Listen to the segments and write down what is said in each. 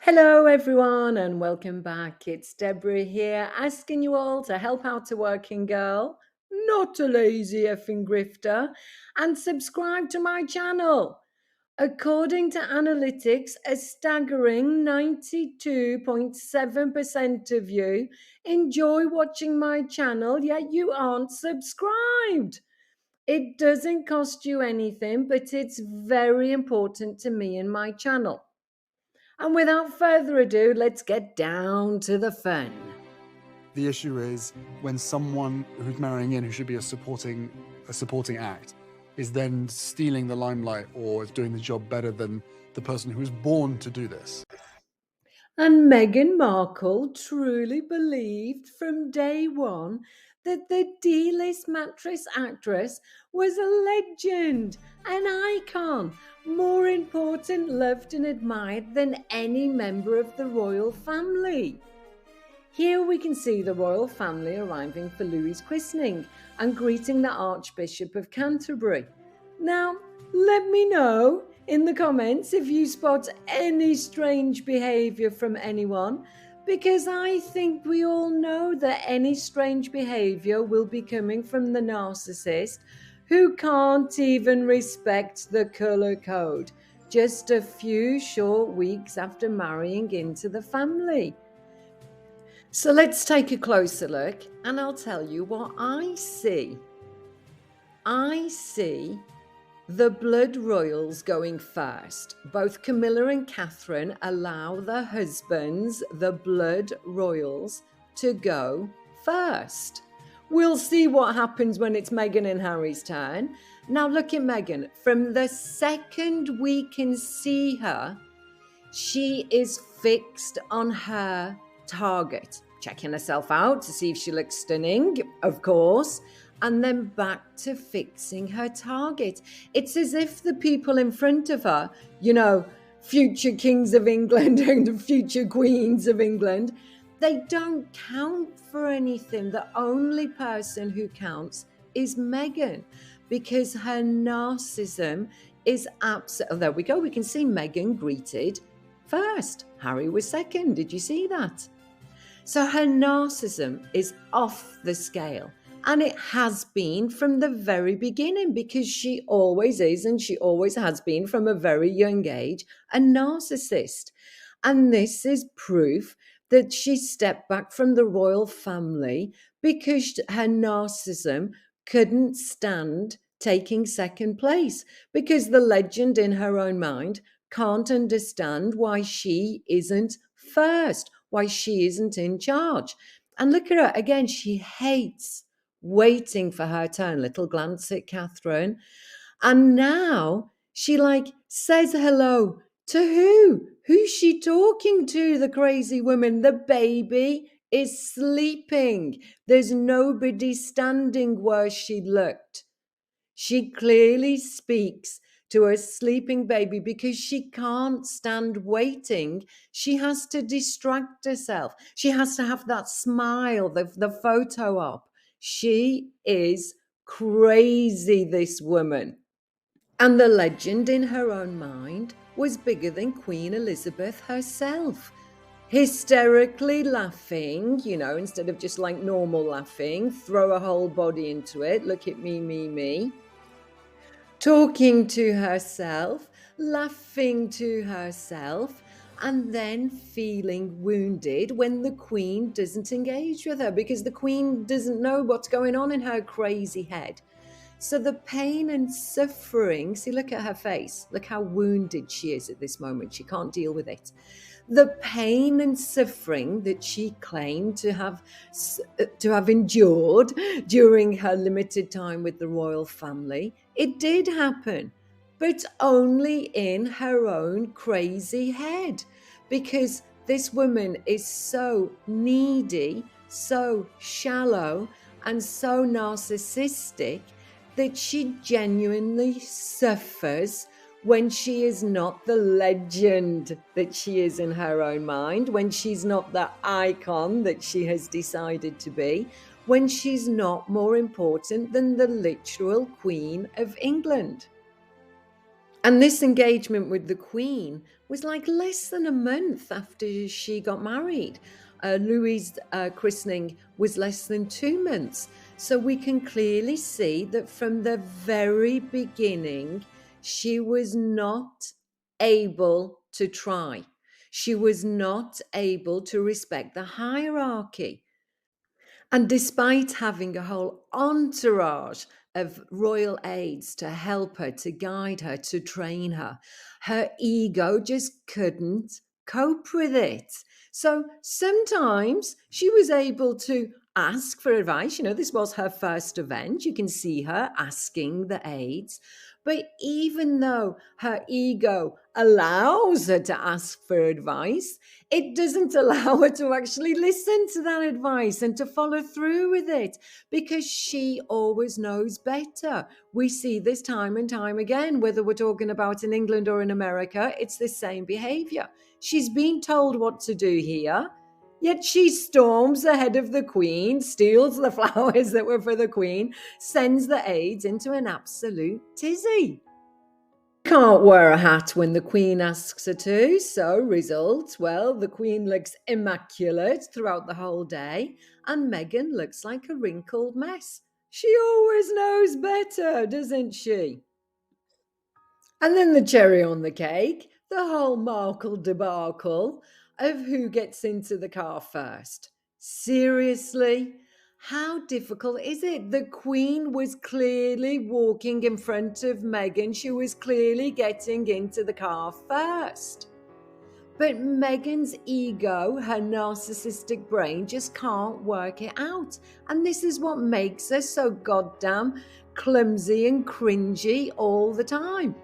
Hello, everyone, and welcome back. It's Deborah here, asking you all to help out a working girl, not a lazy effing grifter, and subscribe to my channel. According to analytics, a staggering 92.7% of you enjoy watching my channel, yet you aren't subscribed. It doesn't cost you anything, but it's very important to me and my channel. And without further ado, let's get down to the fun. The issue is when someone who's marrying in, who should be a supporting act, is then stealing the limelight or is doing the job better than the person who was born to do this. And Meghan Markle truly believed from day one that the D-list mattress actress was a legend, an icon, more important, loved and admired than any member of the royal family. Here we can see the royal family arriving for Louis's christening and greeting the Archbishop of Canterbury. Now, let me know in the comments if you spot any strange behaviour from anyone, because I think we all know that any strange behaviour will be coming from the narcissist who can't even respect the colour code just a few short weeks after marrying into the family. So let's take a closer look and I'll tell you what I see. I see the blood royals going first. Both Camilla and Catherine allow their husbands, the blood royals, to go first. We'll see what happens when it's Meghan and Harry's turn. Now look at Meghan. From the second we can see her, she is fixed on her target, checking herself out to see if she looks stunning, of course, and then back to fixing her target. It's as if the people in front of her, future kings of England and future queens of England, they don't count for anything. The only person who counts is Meghan, because her narcissism is absolute. Oh, there we go. We can see Meghan greeted first. Harry was second. Did you see that? So her narcissism is off the scale. And it has been from the very beginning, because she always is, and she always has been from a very young age, a narcissist. And this is proof that she stepped back from the royal family because her narcissism couldn't stand taking second place, because the legend in her own mind can't understand why she isn't first, why she isn't in charge. And look at her again, she hates waiting for her turn. Little glance at Catherine. And now she says hello to who? Who's she talking to, the crazy woman? The baby is sleeping. There's nobody standing where she looked. She clearly speaks to a sleeping baby because she can't stand waiting. She has to distract herself. She has to have that smile, the photo op. She is crazy, this woman. And the legend in her own mind was bigger than Queen Elizabeth herself. Hysterically laughing, instead of just like normal laughing, throw her whole body into it. Look at me, me, me. Talking to herself, laughing to herself, and then feeling wounded when the Queen doesn't engage with her, because the Queen doesn't know what's going on in her crazy head. So the pain and suffering, see, look at her face. Look how wounded she is at this moment. She can't deal with it. The pain and suffering that she claimed to have endured during her limited time with the royal family, it did happen, but only in her own crazy head, because this woman is so needy, so shallow, and so narcissistic that she genuinely suffers when she is not the legend that she is in her own mind, when she's not the icon that she has decided to be, when she's not more important than the literal Queen of England. And this engagement with the Queen was like less than a month after she got married. Louis's christening was less than 2 months. So we can clearly see that from the very beginning, she was not able to try. She was not able to respect the hierarchy. And despite having a whole entourage of royal aides to help her, to guide her, to train her, her ego just couldn't cope with it. So sometimes she was able to ask for advice. You know, this was her first event. You can see her asking the aides. But even though her ego allows her to ask for advice, it doesn't allow her to actually listen to that advice and to follow through with it because she always knows better. We see this time and time again, whether we're talking about in England or in America, it's the same behavior. She's been told what to do here, yet she storms ahead of the Queen, steals the flowers that were for the Queen, sends the aides into an absolute tizzy. Can't wear a hat when the Queen asks her to, so result, well, the Queen looks immaculate throughout the whole day, and Meghan looks like a wrinkled mess. She always knows better, doesn't she? And then the cherry on the cake, the whole Markle debacle of who gets into the car first. Seriously? How difficult is it? The Queen was clearly walking in front of Meghan. She was clearly getting into the car first. But Meghan's ego, her narcissistic brain, just can't work it out. And this is what makes her so goddamn clumsy and cringy all the time.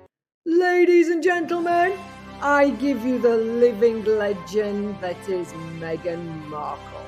Ladies and gentlemen, I give you the living legend that is Meghan Markle.